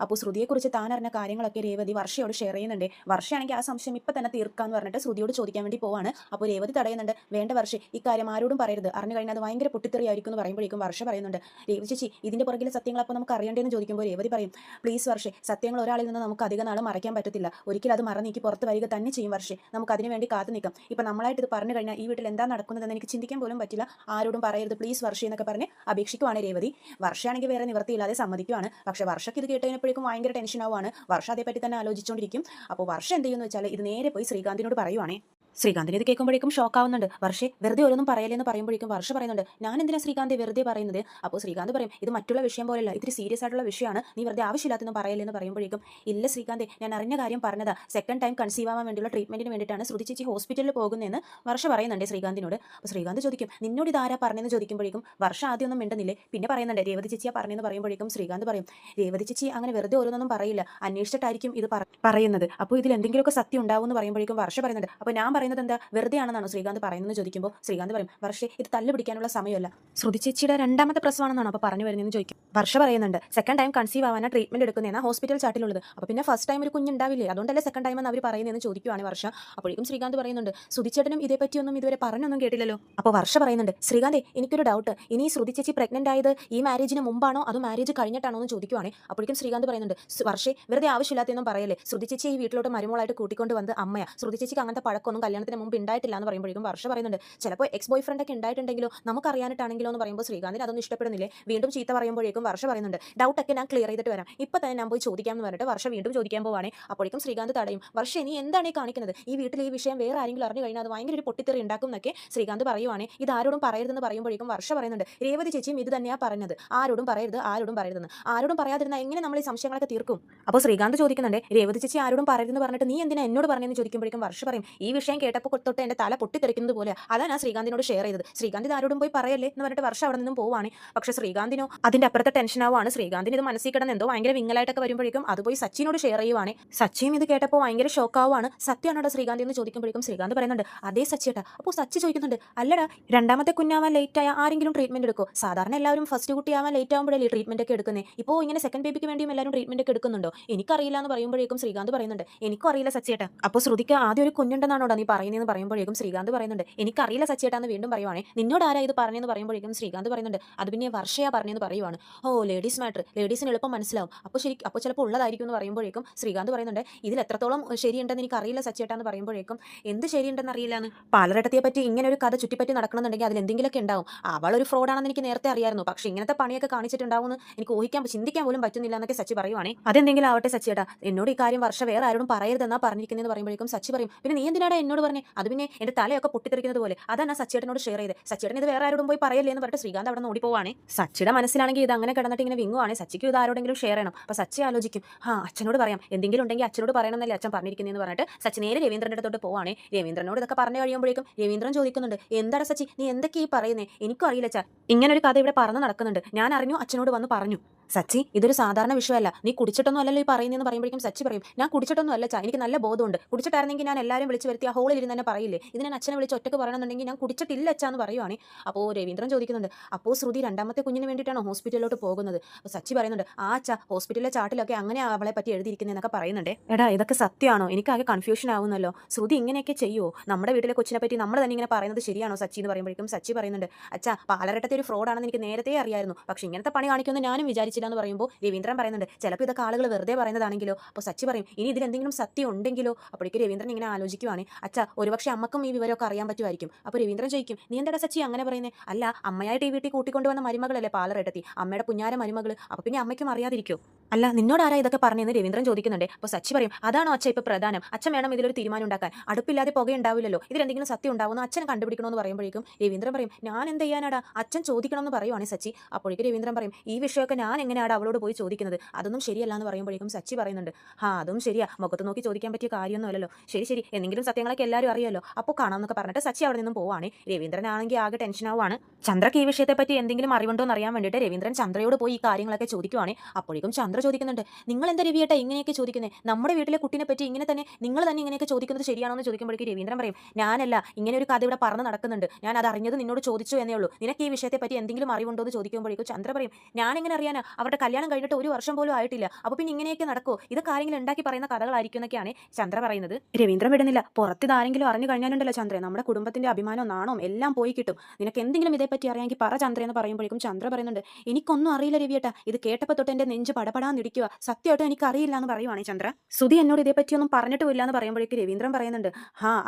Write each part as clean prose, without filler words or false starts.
അപ്പോൾ ശ്രുതിയെക്കുറിച്ച് താൻ അറിഞ്ഞ കാര്യങ്ങളൊക്കെ രേവതി വർഷയോട് ഷെയർ ചെയ്യുന്നുണ്ട്. വർഷയാണെങ്കിൽ ആ സംശയം ഇപ്പം തന്നെ തീർക്കാന്ന് പറഞ്ഞിട്ട് ശ്രുതിയോട് ചോദിക്കാൻ വേണ്ടി പോവാണ്. അപ്പോൾ രേവതി തടയുന്നുണ്ട്. വേണ്ട വർഷ, ഈ കാര്യം ആരോടും പറയരുത്, അറിഞ്ഞു കഴിഞ്ഞാൽ അത് ഭയങ്കര പൊട്ടിത്തെറിയായിരിക്കും എന്ന് പറയുമ്പോഴേക്കും വർഷ പറയുന്നുണ്ട്, രേവതി ചേച്ചി ഇതിന്റെ പുറകിലെ സത്യങ്ങൾ അപ്പോൾ നമുക്ക് അറിയണ്ടേന്ന് ചോദിക്കുമ്പോൾ രേവതി പറയും, പ്ലീസ് വർഷേ, സത്യങ്ങൾ ഒരാളിൽ നിന്ന് നമുക്ക് അധിക നാൾ മറയ്ക്കാൻ പറ്റത്തില്ല. ഒരിക്കലും അത് മറന്നീക്കി പുറത്ത് വരിക തന്നെ ചെയ്യും വർഷേ. നമുക്ക് അതിനു വേണ്ടി കാത്തു നിൽക്കാം. ഇപ്പം നമ്മളായിട്ട് ഇത് പറഞ്ഞു കഴിഞ്ഞാൽ ഈ വീട്ടിൽ എന്താ നടക്കുന്നതെന്ന് എനിക്ക് ചിന്തിക്കാൻ പോലും പറ്റില്ല. ആരോടും പറയരുത് പ്ലീസ് വർഷേ എന്നൊക്കെ പറഞ്ഞ് അപേക്ഷിക്കുവാണ് രേവതി. വർഷയാണെങ്കിൽ വേറെ നിവൃത്തിയില്ലാതെ സമ്മതിക്കുവാണ്. പക്ഷേ വർഷയ്ക്ക് ഇത് കേട്ടതിനപ്പോഴേക്കും ഭയങ്കര ടെൻഷൻ ആവുകയാണ്. വർഷ അതേപ്പറ്റി തന്നെ ആലോചിച്ചുകൊണ്ടിരിക്കും. അപ്പോൾ വർഷ എന്ത് ചെയ്യുമെന്ന് വെച്ചാൽ ഇത് നേരെ പോയി ശ്രീകാന്തിനോട് പറയുവാണേ. ശ്രീകാന്തിന് ഇത് കേൾക്കുമ്പോഴേക്കും ഷോക്ക് ആവുന്നുണ്ട്. വർഷേ, വെറുതെ ഓരോന്നും പറയലെന്ന് പറയുമ്പോഴേക്കും വർഷ പറയുന്നുണ്ട്, ഞാൻ എന്തിനാ ശ്രീകാന്തി വെറുതെ പറയുന്നത്? അപ്പോൾ ശ്രീകാന്ത് പറയും, ഇത് മറ്റുള്ള വിഷയം പോലെയല്ല, ഇത്തിരി സീരിയസ് ആയിട്ടുള്ള വിഷയമാണ്, നീ വെറുതെ ആവശ്യമില്ലാത്തൊന്നും പറയലെന്ന് പറയുമ്പോഴേക്കും, ഇല്ല ശ്രീകാന്തി, ഞാൻ അറിഞ്ഞ കാര്യം പറഞ്ഞതാ, സെക്കൻഡ് ടൈം കൺസീവ് ആവാൻ വേണ്ടിയുള്ള ട്രീറ്റ്മെന്റിന് വേണ്ടിയിട്ടാണ് ശ്രുതി ചേച്ചി ഹോസ്പിറ്റലിൽ പോകുന്നതെന്ന് വർഷ പറയുന്നുണ്ട് ശ്രീകാന്തിനോട്. അപ്പോൾ ശ്രീകാന്ത് ചോദിക്കും, നിന്നോട് ഇതാരാ പറഞ്ഞതെന്ന് ചോദിക്കുമ്പോഴേക്കും വർഷ ആദ്യം ഒന്നും മിണ്ടുന്നില്ലേ. പിന്നെ പറയുന്നുണ്ട്, രേവതി ചേച്ചിയാ പറഞ്ഞതെന്ന് പറയുമ്പോഴേക്കും ശ്രീകാന്ത് പറയും, രേവതി ചേച്ചി അങ്ങനെ വെറുതെ ഓരോന്നൊന്നും പറയില്ല, അന്വേഷിച്ചിട്ടായിരിക്കും ഇത് പറയുന്നത്. അപ്പോൾ ഇതിൽ എന്തെങ്കിലുമൊക്കെ സത്യം ഉണ്ടാവും എന്ന് പറയുമ്പോഴേക്കും വർഷ പറയുന്നുണ്ട്, അപ്പോൾ ഞാൻ പറയുന്നത് എന്താ, വെറുതെ ആണെന്നാണോ ശ്രീകാന്ത് പറയുന്നത് ചോദിക്കുമ്പോൾ ശ്രീകാന്ത് പറയും, വർഷേ, ഇത് തല്ല് പിടിക്കാനുള്ള സമയമല്ല, ശ്രുതി ചേച്ചിയുടെ രണ്ടാമത്തെ പ്രസവമാണെന്നാണ് അപ്പോൾ പറഞ്ഞു വരുന്നതെന്ന് ചോദിക്കും. വർഷ പറയുന്നുണ്ട്, സെക്കൻഡ് ടൈം കൺസീവ് ആവാനാണ് ട്രീറ്റ്മെന്റ് എടുക്കുന്നതെന്നാ ഹോസ്പിറ്റൽ ചാട്ടിലുള്ളത്. അപ്പോൾ പിന്നെ ഫസ്റ്റ് ടൈം ഒരു കുഞ്ഞുണ്ടാവില്ലേ, അതുകൊണ്ടല്ലേ സെക്കൻഡ് ടൈം എന്ന് അവർ പറയുന്നതെന്ന് ചോദിക്കുവാണ് വർഷ. അപ്പോഴേക്കും ശ്രീകാന്ത് പറയുന്നുണ്ട്, ശ്രുതിച്ചേട്ടനും ഇതേപ്പറ്റിയൊന്നും ഇതുവരെ പറഞ്ഞൊന്നും കേട്ടില്ലല്ലോ. അപ്പോൾ വർഷ പറയുന്നുണ്ട്, ശ്രീകാന്ത്, എനിക്കൊരു ഡൗട്ട്, ഇനി ശ്രുതി ചേച്ചി പ്രഗ്നന്റ് ആയത് ഈ മാരേജിന് മുമ്പാണോ അതോ മാരേജ് കഴിഞ്ഞിട്ടാണോ എന്ന് ചോദിക്കുവാണ്. അപ്പോഴേക്കും ശ്രീകാന്ത് പറയുന്നുണ്ട്, വർഷേ, വെറുതെ ആവശ്യമില്ലാത്തൊന്നും പറയല്ലേ, ശ്രുതി ചേച്ചി ഈ വീട്ടിലോട്ട് മരുമോളായിട്ട് കൂട്ടിക്കൊണ്ട് വന്ന് അമ്മയാ, ശ്രുതി ചേച്ചിക്ക് അങ്ങനത്തെ പഴക്കമൊന്നും കല്യാണത്തിന് മുമ്പ് ഉണ്ടായിട്ടില്ല എന്ന് പറയുമ്പോഴേക്കും വർഷ പറയുന്നുണ്ട്, ചിലപ്പോൾ എക്സ് ബോയ് ഫ്രണ്ട് ഒക്കെ ഉണ്ടായിട്ടുണ്ടെങ്കിലോ നമുക്ക് അറിയാനായിട്ടാണെങ്കിലോ എന്ന് പറയുമ്പോൾ ശ്രീകാന്തിന് അതൊന്നും ഇഷ്ടപ്പെടുന്നില്ലേ. വീണ്ടും ചീത്ത പറയുമ്പോഴേക്കും വർഷ പറയുന്നുണ്ട്, ഡൗട്ടൊക്കെ ഞാൻ ക്ലിയർ ചെയ്തിട്ട് വരാം, ഇപ്പം തന്നെ ഞാൻ പോയി ചോദിക്കാമെന്ന് പറഞ്ഞിട്ട് വർഷ വീണ്ടും ചോദിക്കാൻ പോവാണ്. അപ്പോഴേക്കും ശ്രീകാന്ത് തടയും. വർഷ, നീ എന്താണ് ഈ കാണിക്കുന്നത്, ഈ വീട്ടിൽ ഈ വിഷയം വേറെ ആരെങ്കിലും അറിഞ്ഞു കഴിഞ്ഞാൽ അത് ഭയങ്കര ഒരു പൊട്ടിത്തെറി ഉണ്ടാക്കും എന്നൊക്കെ ശ്രീകാന്ത് പറയുവാണ്. ഇത് ആരോടും പറയരുതെന്ന് പറയുമ്പോഴേക്കും വർഷ പറയുന്നുണ്ട്, രേവതി ചേച്ചിയും ഇത് തന്നെയാണ് പറഞ്ഞത്, ആരോടും പറയരുത്, ആരോടും പറയരുതെന്ന്. ആരോടും പറയാതിരുന്നാൽ എങ്ങനെ നമ്മൾ ഈ സംശയങ്ങളൊക്കെ തീർക്കും? അപ്പോൾ ശ്രീകാന്ത് ചോദിക്കുന്നുണ്ട്, രേവതി ചേച്ചി ആരോടും പറയരുതെന്ന് പറഞ്ഞിട്ട് നീ എന്തിനാ എന്നോട് പറഞ്ഞതെന്ന് ചോദിക്കുമ്പോഴേക്കും വർഷ പറയും, ഈ വിഷയം കേട്ടപ്പോൾ തൊട്ട് എൻ്റെ തല പൊട്ടിത്തെറിക്കുന്നത് പോലെ അതാണ് ഞാൻ ശ്രീകാന്തിനോട് ഷെയർ ചെയ്തത്, ശ്രീകാന്ത് ആരോടും പോയി പറയല്ലേ എന്ന് പറഞ്ഞിട്ട് വർഷം അവിടെ നിന്നും പോവാണ്. പക്ഷേ ശ്രീകാന്തിനോ അതിന്റെ അപ്പുറത്തെ ടെൻഷൻ ആവുകയാണ്. ശ്രീകാന്തിന് ഇത് മനസ്സിൽ കിടന്ന് എന്തോ ഭയങ്കര വിങ്ങലായിട്ടൊക്കെ വരുമ്പോഴേക്കും അത് പോയി സച്ചിനോട് ഷെയർ ചെയ്യുവാണ്. സച്ചിയും ഇത് കേട്ടപ്പോൾ ഭയങ്കര ഷോക്ക് ആവുകയാണ്. സത്യമാണോ ശ്രീകാന്തി എന്ന് ചോദിക്കുമ്പോഴേക്കും ശ്രീകാന്ത് പറയുന്നുണ്ട്, അതേ സച്ചിയേട്ടാ. അപ്പോൾ സച്ചി ചോദിക്കുന്നുണ്ട്, അല്ലടാ, രണ്ടാമത്തെ കുഞ്ഞാവാൻ ലേറ്റ് ആയ ആരെങ്കിലും ട്രീറ്റ്മെന്റ് എടുക്കോ? സാധാരണ എല്ലാവരും ഫസ്റ്റ് കുട്ടിയാവാൻ ലേറ്റ് ആകുമ്പോഴല്ലേ ട്രീറ്റ്മെന്റ് ഒക്കെ എടുക്കുന്നത്, ഇപ്പോൾ ഇങ്ങനെ സെക്കൻഡ് ബേബിക്ക് വേണ്ടിയും എല്ലാവരും ട്രീറ്റ്മെന്റ് ഒക്കെ എടുക്കുന്നുണ്ടോ? എനിക്കറിയില്ല എന്ന് പറയുമ്പോഴേക്കും ശ്രീകാന്ത് പറയുന്നുണ്ട്, എനിക്കും അറിയില്ല സച്ചിയേട്ടാ. അപ്പോൾ ശ്രുതിക്ക് ആദ്യം ഒരു കുഞ്ഞുണ്ടെന്നാണോ നീ പറയുന്നതെന്ന് പറയുമ്പോഴേക്കും ശ്രീകാന്ത് പറയുന്നുണ്ട്, എനിക്കറിയില്ല സച്ചിയേട്ടാന്ന് വീണ്ടും പറയുവാണ്. നിന്നോട് ആരാ ഇത് പറഞ്ഞെന്ന് പറയുമ്പോഴേക്കും ശ്രീകാന്ത് പറയുന്നുണ്ട്, അത് പിന്നെ വർഷയാ പറഞ്ഞെന്ന് പറയുവാണ്. ഓ, ലേഡീസ് മാറ്റർ, ലേഡീസിന് എളുപ്പം മനസ്സിലാവും, അപ്പോൾ ചിലപ്പോൾ ഉള്ളതായിരിക്കും എന്ന് പറയുമ്പോഴേക്കും ശ്രീകാന്ത് പറയുന്നുണ്ട്, ഇതിൽ എത്രത്തോളം ശരിയുണ്ടെന്ന് എനിക്ക് അറിയില്ല സച്ചിയേട്ടാന്ന് പറയുമ്പോഴേക്കും എന്ത് ശരിയുണ്ടെന്ന് അറിയില്ല എന്ന്. പാലരട്ടത്തിയെ പറ്റി ഇങ്ങനെ ഒരു കഥ ചുറ്റിപ്പറ്റി നടക്കണമെന്നുണ്ടെങ്കിൽ അതിൽ എന്തെങ്കിലുമൊക്കെ ഉണ്ടാവും. അവളൊരു ഫ്രോഡാണെന്ന് എനിക്ക് നേരത്തെ അറിയായിരുന്നു, പക്ഷേ ഇങ്ങനത്തെ പണിയൊക്കെ കാണിച്ചിട്ടുണ്ടാവുമെന്ന് എനിക്ക് ചിന്തിക്കാൻ പോലും പറ്റുന്നില്ല എന്നൊക്കെ സച്ചി പറയുവാണേ. അതെന്തെങ്കിലും ആവട്ടെ സച്ചിയേട്ടാ, എന്നോട് ഈ കാര്യം വർഷ വേറെ ആരോടും പറയരുതെന്നാ പറഞ്ഞിരിക്കുന്നതെന്ന് പറയുമ്പോഴേക്കും സച്ചി പറയും, പിന്നെ നീ എന്തിനാടാ എന്നോട് പറഞ്ഞേ? അത് പിന്നെ എന്റെ തലയൊക്കെ പൊട്ടിത്തെറിക്കുന്നത് പോലെ അതാണ് സച്ചിയേട്ടനോട് ഷെയർ ചെയ്ത്, സച്ചിയേട്ടൻ ഇത് വേറെ ആരോടും പോയി പറയല്ലേ എന്ന് പറഞ്ഞിട്ട് ശ്രീകാന്ത് അവിടെ നിന്ന് ഓടിപ്പോവാണ്. സച്ചിയുടെ മനസ്സിലാണെങ്കിൽ ഇത് അങ്ങനെ കിടന്നിട്ട് ഇങ്ങനെ വിങ്ങുവാണ്, സച്ചിക്ക് ഇത് ആരോടെങ്കിലും ഷെയർ ചെയ്യണം. അപ്പോൾ സച്ചി ആലോചിക്കും, അച്ഛനോട് പറയാം, എന്തെങ്കിലും ഉണ്ടെങ്കിൽ അച്ഛനോട് പറയണമെന്നല്ലേ അച്ഛൻ പറഞ്ഞിരിക്കുന്നതെന്ന് പറഞ്ഞിട്ട് സച്ചി നേരെ രവീന്ദ്രൻ്റെ അടുത്തോട്ട് പോവാണ്. രവീന്ദ്രനോട് ഇതൊക്കെ പറഞ്ഞു കഴിയുമ്പോഴേക്കും രവീന്ദ്രൻ ചോദിക്കുന്നുണ്ട്, എന്താണ് സച്ചി നീ എന്തൊക്കെ ഈ പറയുന്നേ? എനിക്കും അറിയില്ല അച്ഛാ, ഇങ്ങനെ ഒരു കഥ ഇവിടെ പറഞ്ഞു നടക്കുന്നുണ്ട്, ഞാൻ അറിഞ്ഞു, അച്ഛനോട് വന്ന് പറഞ്ഞു. സച്ചി, ഇതൊരു സാധാരണ വിഷയമല്ല, നീ കുടിച്ചിട്ടൊന്നും അല്ലല്ലോ ഈ പറയുന്നതെന്ന് പറയുമ്പോഴേക്കും സച്ചി പറയും, ഞാൻ കുടിച്ചിട്ടൊന്നും അല്ല ചാ, എനിക്ക് നല്ല ബോധമുണ്ട്, കുടിച്ചിട്ടായിരുന്നെങ്കിൽ ഞാൻ എല്ലാവരും വിളിച്ച് വരുത്തി ആ ഹോളിൽ ഇരുന്ന് തന്നെ പറയില്ലേ, ഇത് ഞാൻ അച്ഛനെ വിളിച്ച് ഒറ്റക്ക് പറയണമെന്നുണ്ടെങ്കിൽ ഞാൻ കുടിച്ചിട്ടില്ല അച്ഛാ എന്ന് പറയുവാണ്. അപ്പോൾ രവീന്ദ്രൻ ചോദിക്കുന്നുണ്ട്, അപ്പോൾ ശ്രുതി രണ്ടാമത്തെ കുഞ്ഞിന് വേണ്ടിയിട്ടാണോ ഹോസ്പിറ്റലിലോട്ട് പോകുന്നത്? അപ്പോൾ സച്ചി പറയുന്നുണ്ട്, ആ അച്ഛാ, ഹോസ്പിറ്റലിലെ ചാട്ടിലൊക്കെ അങ്ങനെ അവളെ പറ്റി എഴുതിയിരിക്കുന്നതെന്നൊക്കെ പറയുന്നുണ്ട്. എടാ, ഇതൊക്കെ സത്യമാണോ? എനിക്കാകെ കൺഫ്യൂഷൻ ആവുന്നല്ലോ, ശ്രുതി ഇങ്ങനെയൊക്കെ ചെയ്യുമോ? നമ്മുടെ വീട്ടിലെ കൊച്ചിനെ പറ്റി നമ്മൾ തന്നെ ഇങ്ങനെ പറയുന്നത് ശരിയാണോ സച്ചി എന്ന് പറയുമ്പോഴേക്കും സച്ചി പറയുന്നുണ്ട്, അച്ഛാ, പാലരട്ടത്തെ ഒരു ഫ്രോഡാണെന്ന് എനിക്ക് നേരത്തെ അറിയായിരുന്നു, പക്ഷേ ഇങ്ങനത്തെ പണി കാണിക്കുമെന്ന് ഞാനും വിചാരിച്ചില്ല എന്ന് പറയുമ്പോൾ രവീന്ദ്രൻ പറയുന്നുണ്ട്, ചിലപ്പോൾ ഇതൊക്കെ ആളുകൾ വെറുതെ പറയുന്നതാണെങ്കിലോ? അപ്പോൾ സച്ചി പറയും, ഇനി ഇതിലെന്തെങ്കിലും സത്യം ഉണ്ടെങ്കിലോ? അപ്പോഴേക്ക് രവീന്ദ്രൻ ഇങ്ങനെ ആലോചിക്കുവാണ്, അച്ഛാ, ഒരുപക്ഷെ അമ്മക്കും ഈ വിവരമൊക്കെ അറിയാൻ പറ്റുമായിരിക്കും. അപ്പോൾ രവീന്ദ്രൻ ചോദിക്കും, നീ എന്താ സച്ചി അങ്ങനെ പറയുന്നത്? അല്ല, അമ്മയായിട്ട് ഈ വീട്ടിൽ കൂട്ടിക്കൊണ്ടുവന്ന മരുമകളല്ലേ പാലരട്ടത്തി, അമ്മയുടെ പുഞ്ഞാര മരുമകൾ, അപ്പോൾ പിന്നെ അമ്മയ്ക്കും അറിയാതിരിക്കും. അല്ല, നിന്നോട് ആരാ ഇതൊക്കെ പറഞ്ഞെന്ന് രവീന്ദ്രൻ ചോദിക്കുന്നുണ്ട്. അപ്പോൾ സച്ചി പറയും, അതാണോ അച്ഛൻ ഇപ്പോൾ പ്രധാനം, അച്ഛൻ വേണം ഇതിലൊരു തീരുമാനം ഉണ്ടാക്കാൻ, അടുപ്പില്ലാതെ പുകയുണ്ടാവില്ലല്ലോ, ഇതിലെന്തെങ്കിലും സത്യം ഉണ്ടാവുമെന്ന് അച്ഛനെ കണ്ടുപിടിക്കണമെന്ന് പറയുമ്പോഴേക്കും രവീന്ദ്രൻ പറയും, ഞാൻ എന്ത് ചെയ്യാനാടാ, അച്ഛൻ ചോദിക്കണമെന്ന് പറയുവാണ് സച്ചി. അപ്പോഴേക്ക് രവീന്ദ്രൻ പറയും, ഈ വിഷയമൊക്കെ ഞാൻ എങ്ങനെയാണ് അവളോട് പോയി ചോദിക്കുന്നത്, അതൊന്നും ശരിയല്ല എന്ന് പറയുമ്പോഴേക്കും സച്ചി പറയുന്നുണ്ട്, അതും ശരിയാ, മുഖത്ത് നോക്കി ചോദിക്കാൻ പറ്റിയ കാര്യമൊന്നുമല്ലല്ലോ, ശരി, എന്തെങ്കിലും സത്യങ്ങളൊക്കെ എല്ലാവരും അറിയാലോ, അപ്പോൾ കാണാമെന്നൊക്കെ പറഞ്ഞിട്ട് സച്ചി അവിടെ നിന്നും പോവാണ്. രവീന്ദ്രനാണെങ്കിൽ ആകെ ടെൻഷൻ ആവുകയാണ്. ചന്ദ്രക്ക് ഈ വിഷയത്തെ പറ്റി എന്തെങ്കിലും അറിവുണ്ടോ എന്ന് അറിയാൻ വേണ്ടിയിട്ട് രവീന്ദ്രൻ ചന്ദ്രയോട് പോയി ഈ കാര്യങ്ങളൊക്കെ ചോദിക്കുവാണ്. അപ്പോഴേക്കും ചന്ദ്ര ചന്ദ്ര ചോദിക്കുന്നുണ്ട്, നിങ്ങൾ എന്താ രവിയേട്ടാ ഇങ്ങനെയൊക്കെ ചോദിക്കുന്നത്? നമ്മുടെ വീട്ടിലെ കുട്ടീനെ പറ്റി ഇങ്ങനെ തന്നെ നിങ്ങൾ തന്നെ ഇങ്ങനെയൊക്കെ ചോദിക്കുന്നത് ശരിയാണോ എന്ന് ചോദിക്കുമ്പോഴേക്കും രവീന്ദ്രൻ പറയും, ഞാനല്ല, ഇങ്ങനെ ഒരു കഥ ഇവിടെ പറഞ്ഞ് നടക്കുന്നുണ്ട്, ഞാൻ അത് അറിഞ്ഞത് നിന്നോട് ചോദിച്ചു എന്നേ ഉള്ളൂ, നിനക്ക് ഈ വിഷയത്തെ പറ്റി എന്തെങ്കിലും അറിവുണ്ടോ എന്ന് ചോദിക്കുമ്പോഴേക്കും ചന്ദ്ര പറയും, ഞാൻ എങ്ങനെ അറിയാനാ, അവരുടെ കല്യാണം കഴിഞ്ഞിട്ട് 1 വർഷം പോലും ആയിട്ടില്ല, അപ്പോൾ പിന്നെ ഇങ്ങനെയൊക്കെ നടക്കുമോ, ഇതൊക്കെ ആരെങ്കിലും ഉണ്ടാക്കി പറയുന്ന കഥകളായിരിക്കും എന്നൊക്കെയാണ് ചന്ദ്ര പറയുന്നത്. രവീന്ദ്രൻ വിടുന്നില്ല, പുറത്ത് ഇതാരെങ്കിലും അറിഞ്ഞു കഴിഞ്ഞാലുണ്ടല്ലോ ചന്ദ്ര, നമ്മുടെ കുടുംബത്തിന്റെ അഭിമാനവും നാണവും എല്ലാം പോയി കിട്ടും, നിനക്ക് എന്തെങ്കിലും ഇതേപ്പറ്റി അറിയാമെങ്കിൽ പറ ചന്ദ്ര എന്ന് പറയുമ്പോഴേക്കും ചന്ദ്ര പറയുന്നുണ്ട്, എനിക്കൊന്നും അറിയില്ല രവിയേട്ടാ, ഇത് കേട്ടപ്പോൾ തൊട്ട് എന്റെ നെഞ്ച് പടപടാന്നിടിക്കുക, സത്യമായിട്ടും എനിക്ക് അറിയില്ല എന്ന് പറയുവാണ് ചന്ദ്ര. സുധി എന്നോട് ഇതേപ്പറ്റിയൊന്നും പറഞ്ഞിട്ടുമില്ല എന്ന് പറയുമ്പോഴേക്കും രവീന്ദ്രൻ പറയുന്നുണ്ട്,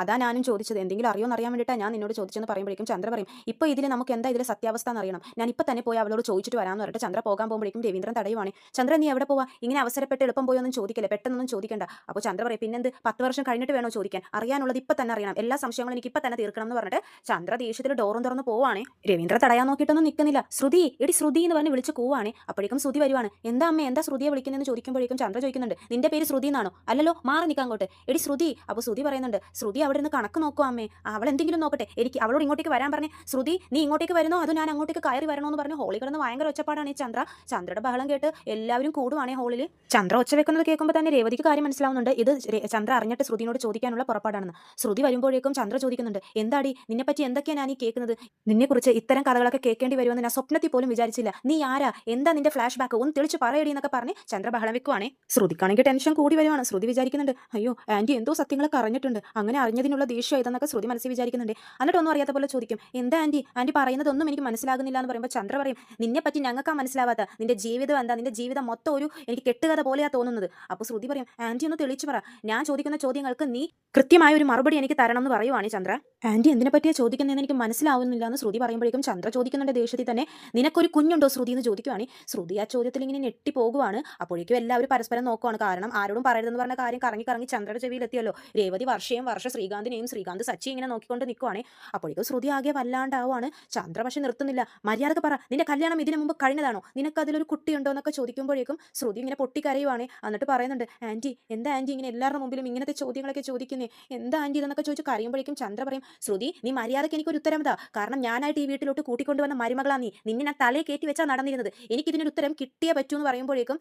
അതാ ഞാനും ചോദിച്ചത്, എന്തെങ്കിലും അറിയോ എന്നറിയാൻ വേണ്ടിയിട്ടാണ് ഞാൻ നിന്നോട് ചോദിച്ചെന്ന് പറയുമ്പോഴേക്കും ചന്ദ്ര പറയും, ഇപ്പോൾ ഇതിൽ നമുക്ക് എന്താ ഇതിലെ സത്യാവസ്ഥ എന്നറിയണം, ഞാൻ ഇപ്പം തന്നെ പോയി അവളോട് ചോദിച്ചിട്ട് വരാമെന്ന് പറഞ്ഞിട്ട് ചന്ദ്ര പോകാൻ പോകുമ്പോഴേക്കും രവീന്ദ്രൻ തടയുവാണ്. ചന്ദ്ര നീ എവിടെ പോവാ, ഇങ്ങനെ അവസരപ്പെട്ട് എളുപ്പം പോയൊന്നും ചോദിക്കല്ലേ, പെട്ടെന്നൊന്നും ചോദിക്കണ്ട. അപ്പോൾ ചന്ദ്ര പറയും, പിന്നെന്ത് 10 വർഷം കഴിഞ്ഞിട്ട് വേണോ ചോദിക്കാൻ, അറിയാനുള്ളത് ഇപ്പം തന്നെ അറിയണം, എല്ലാ സംശയങ്ങളും എനിക്ക് ഇപ്പം തന്നെ തീർക്കണം എന്ന് പറഞ്ഞിട്ട് ചന്ദ്ര ദേഷ്യത്തിൽ ഡോറും തുറന്ന് പോവാണ്. രവീന്ദ്ര തടയാൻ നോക്കിയിട്ടൊന്നും നിൽക്കുന്നില്ല, ശ്രുതി എടി ശ്രുതി എന്ന് പറഞ്ഞ് വിളിച്ച് കൂവാണ്. അപ്പോഴേക്കും ശ്രുതി വരുവാണ്. എന്താ അമ്മ, എന്താ ശ്രുതിയെ വിളിക്കുന്നതെന്ന് ചോദിക്കുമ്പോഴേക്കും ചന്ദ്ര ചോദിക്കുന്നുണ്ട്, നിന്റെ പേര് ശ്രുതി എന്നാണോ? അല്ലല്ലോ, മാറി നിൽക്കാൻ അങ്ങോട്ട്, എടി ശ്രുതി. അപ്പോൾ ശ്രുതി പറയുന്നുണ്ട്, ശ്രുതി അവിടെ നിന്ന് കണക്ക് നോക്കുക അമ്മേ, അവൾ എന്തെങ്കിലും നോക്കട്ടെ, എനിക്ക് അവളോട് ഇങ്ങോട്ടേക്ക് വരാൻ പറഞ്ഞ്, ശ്രുതി നീ ഇങ്ങോട്ടേക്ക് വരുന്നോ അതോ ഞാൻ അങ്ങോട്ടേക്ക് കയറി വരണോ എന്ന് പറഞ്ഞ് ഹോളിൽ കിടന്ന് ഭയങ്കര ഒച്ചപ്പാടാണ് ഈ ചന്ദ്ര. ചന്ദ്രയുടെ ബഹളം കേട്ട് എല്ലാവരും കൂടുവാണേ ഹോളിൽ. ചന്ദ്ര ഒച്ച വെക്കുന്നത് കേൾക്കുമ്പോൾ തന്നെ രേവതിക്ക് കാര്യം മനസ്സിലാവുന്നുണ്ട്, ഇത് ചന്ദ്ര അറിഞ്ഞിട്ട് ശ്രുതിനോട് ചോദിക്കാനുള്ള പുറപ്പാടാണെന്ന്. ശ്രുതി വരുമ്പോഴേക്കും ചന്ദ്ര ചോദിക്കുന്നുണ്ട്, എന്താടി നിന്നെപ്പറ്റി എന്തൊക്കെയാണ് ഞാൻ ഈ കേൾക്കുന്നത്, നിന്നെക്കുറിച്ച് ഇത്തരം കഥകളൊക്കെ കേൾക്കേണ്ടി വരുമെന്ന് ഞാൻ സ്വപ്നത്തിൽ പോലും വിചാരിച്ചില്ല, നീ ആരാ, എന്താ നിന്റെ ഫ്ലാഷ് ബാക്ക്, ഒന്ന് തെളിച്ച് പറയടി എന്നൊക്കെ പറഞ്ഞ് ചന്ദ്ര ബഹളം വെക്കുവാണേ. ശ്രുതിക്കാണെങ്കിൽ ടെൻഷൻ കൂടി വരുവാണ്. ശ്രുതി വിചാരിക്കുന്നുണ്ട്, അയ്യോ ആന്റി എന്തോ സത്യങ്ങളൊക്കെ അറിഞ്ഞിട്ടുണ്ട്, അങ്ങനെ അറിഞ്ഞതിനുള്ള ദേഷ്യം ഇതെന്നൊക്കെ ശ്രുതി മനസ്സിൽ വിചാരിക്കുന്നുണ്ട്. എന്നിട്ടൊന്നും അറിയാത്ത പോലെ ചോദിക്കും, എന്താ ആന്റി, ആന്റി പറയുന്നതൊന്നും എനിക്ക് മനസ്സിലാകുന്നില്ല എന്ന് പറയുമ്പോൾ ചന്ദ്ര പറയും, നിന്നെ പറ്റി ഞങ്ങൾക്കാ മനസ്സിലാവാത്ത, നിന്റെ ജീവിതം എന്താ, നിന്റെ ജീവിതം മൊത്തം ഒരു എനിക്ക് കെട്ടുകഥ പോലെയാ തോന്നുന്നത്. അപ്പോൾ ശ്രുതി പറയും, ആന്റി ഒന്ന് തെളിച്ച് പറ, ഞാൻ ചോദിക്കുന്ന ചോദ്യങ്ങൾക്ക് നീ കൃത്യമായ ഒരു മറുപടി എനിക്ക് തരണം എന്ന് പറയുവാണ് ചന്ദ്ര. ആന്റി എന്തിനെ പറ്റിയാ ചോദിക്കുന്നതെന്ന് എനിക്ക് മനസ്സിലാവുന്നില്ല എന്ന് ശ്രുതി പറയുമ്പോഴേക്കും ചന്ദ്ര ചോദിക്കുന്നുണ്ട് ദേഷ്യത്തിൽ തന്നെ, നിനക്കൊരു കുഞ്ഞുണ്ടോ ശ്രുതി എന്ന് ചോദിക്കുവാണ്. ശ്രുതി ആ ചോദ്യത്തിൽ ഇങ്ങനെ ഞെട്ടി പോകുവാണ്. അപ്പോഴേക്കും എല്ലാവരും പരസ്പരം നോക്കുവാണ്, കാരണം ആരോടും പറയരുതെന്ന് പറഞ്ഞ കാര്യം കറങ്ങി കറങ്ങി ചന്ദ്രയുടെ ചെവിയിലെത്തിയല്ലോ. രേവതി വർഷയും വർഷ ശ്രീകാന്തിനെയും ശ്രീകാന്ത് സച്ചി ഇങ്ങനെ നോക്കിക്കൊണ്ട് നിൽക്കുവാണ്. അപ്പോഴേക്കും ശ്രുതി ആകെ വല്ലാണ്ടാവുകയാണ്. ചന്ദ്ര പക്ഷെ നിർത്തുന്നില്ല, മര്യാദക്ക് പറ, നിന്റെ കല്യാണം ഇതിനു മുമ്പ് കഴിഞ്ഞതാണോ, നിനക്ക് അതിലൊരു കുട്ടിയുണ്ടോ എന്നൊക്കെ ചോദിക്കുമ്പോഴേക്കും ശ്രുതി ഇങ്ങനെ പൊട്ടിക്കരയുവാണ്. എന്നിട്ട് പറയുന്നുണ്ട്, ആന്റി എന്താ ആന്റി ഇങ്ങനെ എല്ലാവരുടെ മുമ്പിലും ഇങ്ങനത്തെ ചോദ്യങ്ങളൊക്കെ ചോദിക്കുന്നേ, എന്താ ആന്റി ഇതെന്നൊക്കെ ചോദിച്ച് കരയുമ്പോഴേക്കും ചന്ദ്ര പറയും, ശ്രുതി നീ മര്യാദക്ക് എനിക്കൊരു ഉത്തരം താ, കാരണം ഞാനായിട്ട് ഈ വീട്ടിലോട്ട് കൂട്ടിക്കൊണ്ടുവന്ന മരുമകളാ നീ, ഞാൻ തലയെ കയറ്റി വെച്ചാൽ നടന്നിരുന്നത്, എനിക്കിതിനൊരു ഉത്തരം കിട്ടിയേ പറ്റൂ എന്ന് പറയുമ്പോഴേക്കും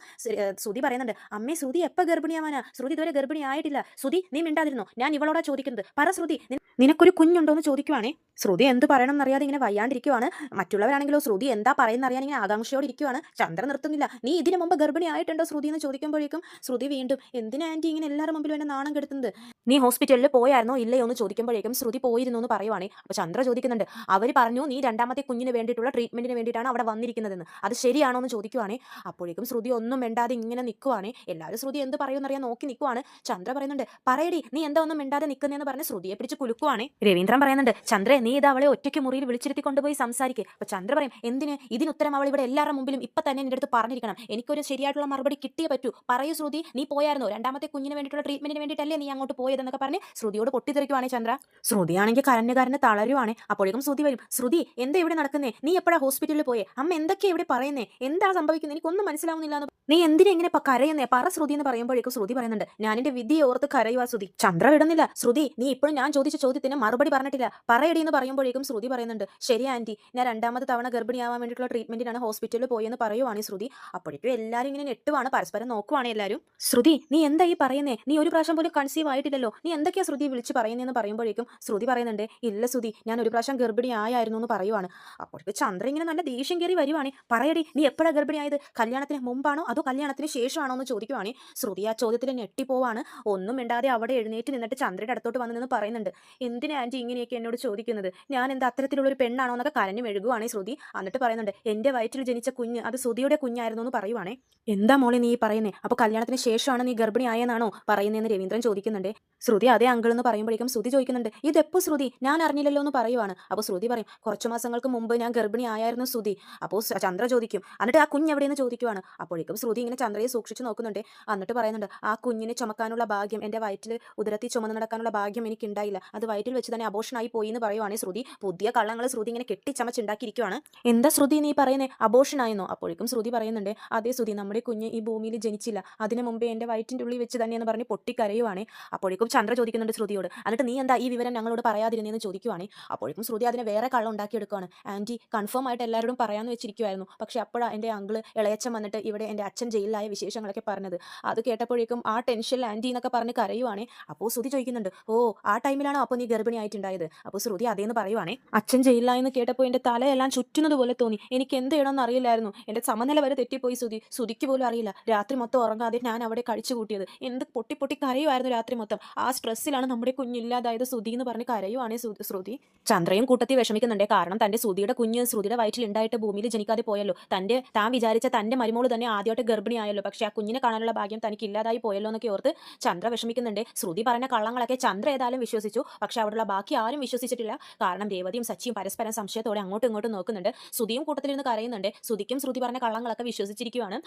ശ്രുതി പറയുന്നുണ്ട്, അമ്മേ ശ്രുതി എപ്പോൾ ഗർഭിണിയാവാനാ, ശ്രുതി ഇതുവരെ ഗർഭിണി ആയിട്ടില്ല, ശ്രുതി നീ മിണ്ടാതിരുന്നോ, ഞാൻ ഇവളോടാ ചോദിക്കുന്നത്, പറ ശ്രുതി നിനക്കൊരു കുഞ്ഞുണ്ടോ എന്ന് ചോദിക്കുവാണേ. ശ്രുതി എന്ത് പറയണം എന്നറിയാതെ ഇങ്ങനെ വയ്യാണ്ടിരിക്കുവാണ്. മറ്റുള്ളവരാണെങ്കിലോ ശ്രുതി എന്താ പറയുന്ന അറിയാൻ ഇങ്ങനെ ആകാംക്ഷയോടെ ഇരിക്കുവാണ്. ചന്ദ്ര നിർത്തുന്നില്ല, നീ ഇതിനു മുമ്പ് ഗർഭിണി ആയിട്ടുണ്ടോ ശ്രുതി എന്ന് ചോദിക്കുമ്പോഴേക്കും ശ്രുതി വീണ്ടും, എന്തിനാ ആന്റി ഇങ്ങനെ എല്ലാവരുടെ മുമ്പിലും എന്നെ നാണം കെടുത്തുന്നത്, നീ ഹോസ്പിറ്റലിൽ പോയായിരുന്നോ ഇല്ലയോ എന്ന് ചോദിക്കുമ്പോഴേക്കും ശ്രുതി പോയിരുന്നു എന്ന് പറയുവാണ്. അപ്പോൾ ചന്ദ്ര ചോദിക്കുന്നുണ്ട്, അവർ പറഞ്ഞു നീ രണ്ടാമത്തെ കുഞ്ഞിന് വേണ്ടിയിട്ടുള്ള ട്രീറ്റ്മെന്റിന് വേണ്ടിയിട്ടാണ് അവിടെ വന്നിരിക്കുന്നതെന്ന്, അത് ശരിയാണോ എന്ന് ചോദിക്കുവാണ്. അപ്പോഴേക്കും ശ്രുതി ഒന്നും മിണ്ടാതെ ഇങ്ങനെ നിൽക്കുവാണ്. എല്ലാവരും ശ്രുതി എന്ത് പറയുമെന്നറിയാൻ നോക്കി നിൽക്കുവാണ്. ചന്ദ്ര പറയുന്നുണ്ട്, പറയടി നീ എന്താ ഒന്നും മിണ്ടാതെ നിൽക്കുന്നതെന്ന് പറഞ്ഞ് ശ്രുതിയെ പിടിച്ച് കുലുക്കുവാണ്. രവീന്ദ്രൻ പറയുന്നുണ്ട്, ചന്ദ്ര നീ ഇത് അവളെ ഒറ്റയ്ക്ക് മുറിയിൽ വിളിച്ചിരുത്തി കൊണ്ടുപോയി സംസാരിക്കുക. അപ്പോൾ ചന്ദ്ര പറയും, എന്തിന്, ഇതിനുത്തരം അവൾ ഇവിടെ എല്ലാവരുടെ മുമ്പിലും ഇപ്പം തന്നെ എൻ്റെ അടുത്ത് പറഞ്ഞിരിക്കണം, എനിക്കൊരു ശരിയായിട്ടുള്ള മറുപടി കിട്ടിയേ പറ്റൂ, പറയൂ ശ്രുതി നീ പോയായിരുന്നോ, രണ്ടാമത്തെ കുഞ്ഞിന് വേണ്ടിയിട്ടുള്ള ട്രീറ്റ്മെന്റിന് വേണ്ടിയിട്ടല്ലേ നീ അങ്ങോട്ട് പോയതെന്നൊക്കെ പറഞ്ഞ് ശ്രുതിയോട് പൊട്ടിത്തെറിക്കുവാണ് ചന്ദ്ര. ശ്രുതിയാണെങ്കിൽ കരഞ്ഞ് തളരുവാണ്. അപ്പോഴേക്കും ശ്രുതി വരും, ശ്രുതി എന്താ ഇവിടെ നടക്കുന്നേ, നീ എപ്പോഴാ ഹോസ്പിറ്റലിൽ പോയേ, അമ്മ എന്തൊക്കെയാ ഇവിടെ പറയുന്നേ, എന്താ സംഭവിക്കുന്നത്, എനിക്കൊന്നും മനസ്സിലാവുന്നില്ല എന്ന്, നീ എന്തിനാ ഇങ്ങനെ കരയുന്നേ, പറ ശ്രുതി എന്ന് പറയുമ്പോഴേക്കും ശ്രുതി പറയുന്നുണ്ട്, ഞാൻ എൻ്റെ വിധിയെ ഓർത്ത് കരയുവാ ശ്രുതി. ചന്ദ്ര വിടുന്നില്ല, ശ്രുതി നീ ഇപ്പോഴും ഞാൻ ചോദിച്ച ചോദ്യത്തിന് മറുപടി പറഞ്ഞിട്ടില്ല, പറയടി എന്ന് പറയുമ്പോഴേക്കും ശ്രുതി പറയുന്നുണ്ട്, ശരി ആന്റി, ഞാൻ രണ്ടാമത്തെ തവണ ഗർഭിണിയാവാൻ വേണ്ടിയിട്ടുള്ള ട്രീറ്റ്മെന്റിനാണ് ഹോസ്പിറ്റലിൽ പോയെന്ന് പറയുവാണ് ശ്രുതി. അപ്പോഴേക്കും എല്ലാവരും ഇങ്ങനെ ഞെട്ടുവാണ്, പരസ്പരം നോക്കുവാണ് എല്ലാവരും. ശ്രുതി നീ എന്താ ഈ പറയുന്നേ, നീ ഒരു പ്രാവശ്യം പോലും കൺസീവ് ആയിട്ടില്ലല്ലോ, നീ എന്തൊക്കെയാ ശ്രുതി വിളിച്ച് പറയുന്നതെന്ന് പറയുമ്പോഴേക്കും ശ്രുതി പറയുന്നുണ്ട്, ഇല്ല ശ്രുതി ഞാൻ ഒരു പ്രാവശ്യം ഗർഭിണി ആയിരുന്നു എന്ന് പറയുവാണ്. അപ്പോഴേക്കും ചന്ദ്ര ഇങ്ങനെ നല്ല ദേഷ്യം കയറി വരുവാണ്. പറയടി നീ എപ്പോഴാണ് ഗർഭിണിയായത്, കല്യാണത്തിന് മുമ്പാണോ അതോ കല്യാണത്തിന് ശേഷമാണോ എന്ന് ചോദിക്കുവാണ്. ശ്രുതി ആ ചോദ്യത്തിൽ ഞെട്ടിപ്പോവാണ്. ഒന്നും മിണ്ടാതെ അവിടെ എഴുന്നേറ്റ് നിന്നിട്ട് ചന്ദ്രയുടെ അടുത്തോട്ട് വന്നു നിന്ന് പറയുന്നുണ്ട്, എന്തിനാ ആന്റി ഇങ്ങനെയൊക്കെ എന്നോട് ചോദിക്കുന്നത്, ഞാൻ എന്താ അത്തരത്തിലുള്ള ഒരു പെണ്ണാണോ എന്നൊക്കെ കരഞ്ഞു മെഴുകുവാണ് ശ്രുതി. എന്നിട്ട് പറയുന്നുണ്ട്, എൻ്റെ വയറ്റിൽ ജനിച്ച കുഞ്ഞ് അത് ശ്രുതിയുടെ കുഞ്ഞായിരുന്നു എന്ന് പറയുവാണേ. എന്താ മോളെ നീ പറയുന്നേ, അപ്പോൾ കല്യാണത്തിന് ശേഷമാണ് നീ ഗർഭിണി ആയെന്നാണോ പറയുന്നതെന്ന് രവീന്ദ്രൻ ചോദിക്കുന്നുണ്ട്. ശ്രുതി അതേ അങ്കിൾ എന്ന് പറയുമ്പോഴേക്കും ശ്രുതി ചോദിക്കുന്നുണ്ട്, ഇതെപ്പോൾ ശ്രുതി, ഞാൻ അറിഞ്ഞില്ലല്ലോ എന്ന് പറയുവാണ്. അപ്പോൾ ശ്രുതി പറയും, കുറച്ച് മാസങ്ങൾക്ക് മുമ്പ് ഞാൻ ഗർഭിണി ആയിരുന്നു ശ്രുതി. അപ്പോൾ ചന്ദ്ര ചോദിക്കും, എന്നിട്ട് ആ കുഞ്ഞ് എവിടെയെന്ന് ചോദിക്കുവാണ്. അപ്പോഴേക്കും ശ്രുതി ഇങ്ങനെ ചന്ദ്രയെ സൂക്ഷിച്ച് നോക്കുന്നുണ്ട്. എന്നിട്ട് പറയുന്നുണ്ട്, ആ കുഞ്ഞിനെ ചുമക്കാനുള്ള ഭാഗ്യം, എൻ്റെ വയറ്റിൽ ഉദരത്തിൽ ചുമന്ന് നടക്കാനുള്ള ഭാഗ്യം എനിക്ക് ഉണ്ടായില്ല, അത് വയറ്റിൽ വെച്ച് തന്നെ അബോഷനായി പോയി എന്ന് പറയുവാണ് ശ്രുതി. പുതിയ കള്ളങ്ങൾ ശ്രുതി ഇങ്ങനെ കെട്ടിച്ചമച്ചുണ്ടാക്കിയിരിക്കുവാണ്. എന്താ ശ്രുതി നീ പറയുന്നേ, അബോഷനായിരുന്നോ? അപ്പോഴേക്കും ശ്രുതി പറയുന്നുണ്ട്, അതേ ശ്രുതി, നമ്മുടെ കുഞ്ഞ് ഈ ഭൂമിയിൽ ജനിച്ചില്ല, അതിനു മുമ്പേ എൻ്റെ വയറ്റിൻ്റെ ഉള്ളിൽ വെച്ച് തന്നെയെന്ന് പറഞ്ഞ് പൊട്ടിക്കരയുവാണ്. അപ്പോഴേക്കും ചന്ദ്ര ചോദിക്കുന്നുണ്ട് ശ്രുതിയോട്, എന്നിട്ട് നീ എന്താ ഈ വിവരം ഞങ്ങളോട് പറയാതിരുന്നേന്ന് ചോദിക്കുവാണേ. അപ്പോഴേക്കും ശ്രുതി അതിനെ വേറെ കള്ളം ഉണ്ടാക്കിയെടുക്കുകയാണ്. ആൻറ്റി കൺഫേം ആയിട്ട് എല്ലാവരോടും പറയാമെന്ന് വെച്ചിരിക്കുമായിരുന്നു, പക്ഷേ അപ്പോഴാണ് എൻ്റെ അങ്കിള് ഇളയച്ചൻ വന്നിട്ട് ഇവിടെ എൻ്റെ അച്ഛൻ ജയിലിലായ വിശേഷങ്ങളൊക്കെ പറഞ്ഞത്. അത് കേട്ടപ്പോഴേക്കും ആ ടെൻഷനിൽ ആൻറ്റി എന്നൊക്കെ പറഞ്ഞ് കരയുവാണേ. അപ്പോൾ ശ്രുതി ചോദിക്കുന്നുണ്ട്, ഓ ആ ടൈമിലാണോ അപ്പോൾ നീ ഗർഭിണിയായിട്ടുണ്ടായത്? അപ്പോൾ ശ്രുതി അതേന്ന് പറയുവാണേ. അച്ഛൻ ജയിലിലായെന്ന് കേട്ടപ്പോൾ എൻ്റെ തലയെല്ലാം ചുറ്റുന്നത് പോലെ തോന്നി. എനിക്ക് എന്ത് ചെയ്യണമെന്ന് അറിയില്ലായിരുന്നു. എൻ്റെ സമനില വരെ തെറ്റിപ്പോയി ശ്രുതിക്ക് പോലും അറിയില്ല. രാത്രി മൊത്തം ഉറങ്ങാതെ ഞാൻ അവിടെ കഴിച്ചു കൂട്ടിയത്. എന്ത് പൊട്ടി പൊട്ടി കരയുമായിരുന്നു രാത്രി മൊത്തം. ആ സ്ട്രെസ്സിലാണ് നമ്മുടെ കുഞ്ഞില്ലാതായത് ശ്രുതി എന്ന് പറഞ്ഞ് കരയുവാണേ ശ്രുതി. ചന്ദ്രയും കൂട്ടത്തിൽ വിഷമിക്കുന്നുണ്ട്. കാരണം തന്റെ ശ്രുതിയുടെ കുഞ്ഞ് ശ്രുതിയുടെ വയറ്റിൽ ഉണ്ടായിട്ട് ഭൂമിയിൽ ജനിക്കാതെ പോയല്ലോ. താൻ വിചാരിച്ച തന്റെ മരുമോള് തന്നെ ആദ്യമായിട്ട് ഗർഭിണിയായല്ലോ. പക്ഷെ ആ കുഞ്ഞിനെ കാണാനുള്ള ഭാഗ്യം തനിക്ക് ഇല്ലാതായി പോയല്ലോ എന്നൊക്കെ ഓർത്ത് ചന്ദ്ര വിഷമിക്കുന്നുണ്ട്. ശ്രുതി പറഞ്ഞ കള്ളങ്ങളൊക്കെ ചന്ദ്ര ഏതായാലും വിശ്വസിച്ചു. പക്ഷെ അവിടെയുള്ള ബാക്കി ആരും വിശ്വസിച്ചിട്ടില്ല. കാരണം രേവതിയും സച്ചിയും പരസ്പരം സംശയത്തോടെ അങ്ങോട്ടും ഇങ്ങോട്ടും നോക്കുന്നുണ്ട്. ശ്രുതിയും കൂട്ടത്തിലിരുന്ന് കരയുന്നുണ്ട്. ശ്രുതിക്കും ശ്രുതി പറഞ്ഞ കള്ളങ്ങളൊക്കെ വിശ്വസിച്ചിരിക്കുകയാണ്.